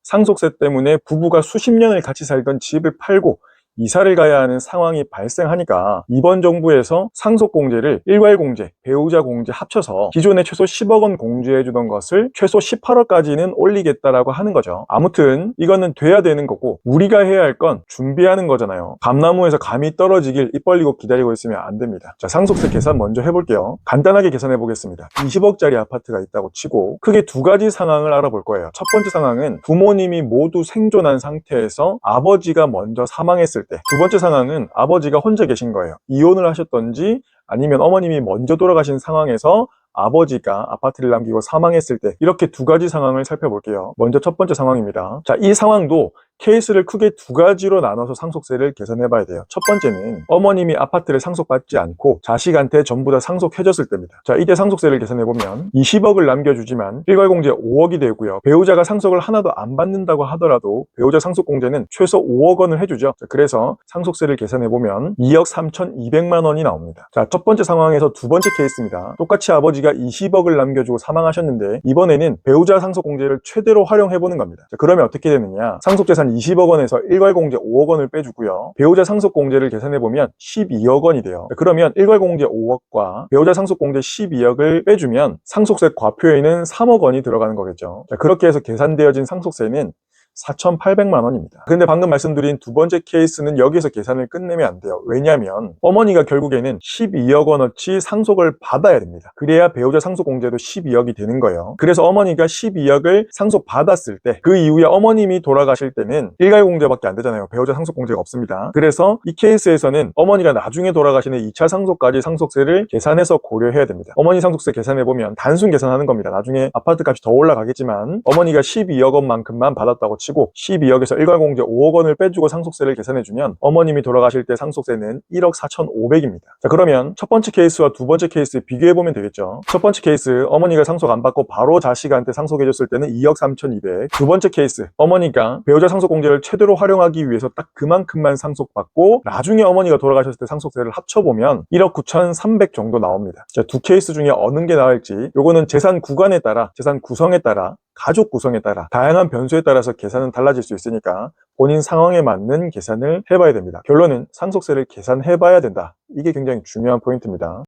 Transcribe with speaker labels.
Speaker 1: 상속세 때문에 부부가 수십 년을 같이 살던 집을 팔고 이사를 가야 하는 상황이 발생하니까 이번 정부에서 상속공제를 일괄공제, 배우자 공제 합쳐서 기존에 최소 10억 원 공제해주던 것을 최소 18억까지는 올리겠다라고 하는 거죠. 아무튼 이거는 돼야 되는 거고 우리가 해야 할 건 준비하는 거잖아요. 감나무에서 감이 떨어지길 입 벌리고 기다리고 있으면 안 됩니다. 자, 상속세 계산 먼저 해볼게요. 간단하게 계산해 보겠습니다. 20억짜리 아파트가 있다고 치고 크게 두 가지 상황을 알아볼 거예요. 첫 번째 상황은 부모님이 모두 생존한 상태에서 아버지가 먼저 사망했을 때, 두 번째 상황은 아버지가 혼자 계신 거예요. 이혼을 하셨던지 아니면 어머님이 먼저 돌아가신 상황에서 아버지가 아파트를 남기고 사망했을 때, 이렇게 두 가지 상황을 살펴볼게요. 먼저 첫 번째 상황입니다. 자, 이 상황도 케이스를 크게 두 가지로 나눠서 상속세를 계산해 봐야 돼요. 첫 번째는 어머님이 아파트를 상속받지 않고 자식한테 전부 다 상속해줬을 때입니다. 자, 이때 상속세를 계산해 보면 20억을 남겨주지만 일괄공제 5억이 되고요. 배우자가 상속을 하나도 안 받는다고 하더라도 배우자 상속공제는 최소 5억 원을 해주죠. 자, 그래서 상속세를 계산해 보면 2억 3,200만 원이 나옵니다. 자, 첫 번째 상황에서 두 번째 케이스입니다. 똑같이 아버지가 20억을 남겨주고 사망하셨는데 이번에는 배우자 상속공제를 최대로 활용해 보는 겁니다. 자, 그러면 어떻게 되느냐? 상속재산 20억 원에서 일괄공제 5억 원을 빼주고요. 배우자 상속공제를 계산해보면 12억 원이 돼요. 그러면 일괄공제 5억과 배우자 상속공제 12억을 빼주면 상속세 과표에는 3억 원이 들어가는 거겠죠. 자, 그렇게 해서 계산되어진 상속세는 4,800만 원입니다. 근데 방금 말씀드린 두 번째 케이스는 여기서 계산을 끝내면 안 돼요. 왜냐하면 어머니가 결국에는 12억 원어치 상속을 받아야 됩니다. 그래야 배우자 상속공제도 12억이 되는 거예요. 그래서 어머니가 12억을 상속받았을 때 그 이후에 어머님이 돌아가실 때는 일괄공제밖에 안 되잖아요. 배우자 상속공제가 없습니다. 그래서 이 케이스에서는 어머니가 나중에 돌아가시는 2차 상속까지 상속세를 계산해서 고려해야 됩니다. 어머니 상속세 계산해보면 단순 계산하는 겁니다. 나중에 아파트 값이 더 올라가겠지만 어머니가 12억 원만큼만 받았다고 치고 12억에서 일괄공제 5억 원을 빼주고 상속세를 계산해주면 어머님이 돌아가실 때 상속세는 1억 4,500입니다. 자, 그러면 첫 번째 케이스와 두 번째 케이스 비교해보면 되겠죠. 첫 번째 케이스 어머니가 상속 안 받고 바로 자식한테 상속해줬을 때는 2억 3,200. 두 번째 케이스 어머니가 배우자 상속공제를 최대로 활용하기 위해서 딱 그만큼만 상속받고 나중에 어머니가 돌아가셨을 때 상속세를 합쳐보면 1억 9,300 정도 나옵니다. 자, 두 케이스 중에 어느 게 나을지 요거는 재산 구간에 따라, 재산 구성에 따라, 가족 구성에 따라 다양한 변수에 따라서 계산은 달라질 수 있으니까 본인 상황에 맞는 계산을 해봐야 됩니다. 결론은 상속세를 계산해봐야 된다. 이게 굉장히 중요한 포인트입니다.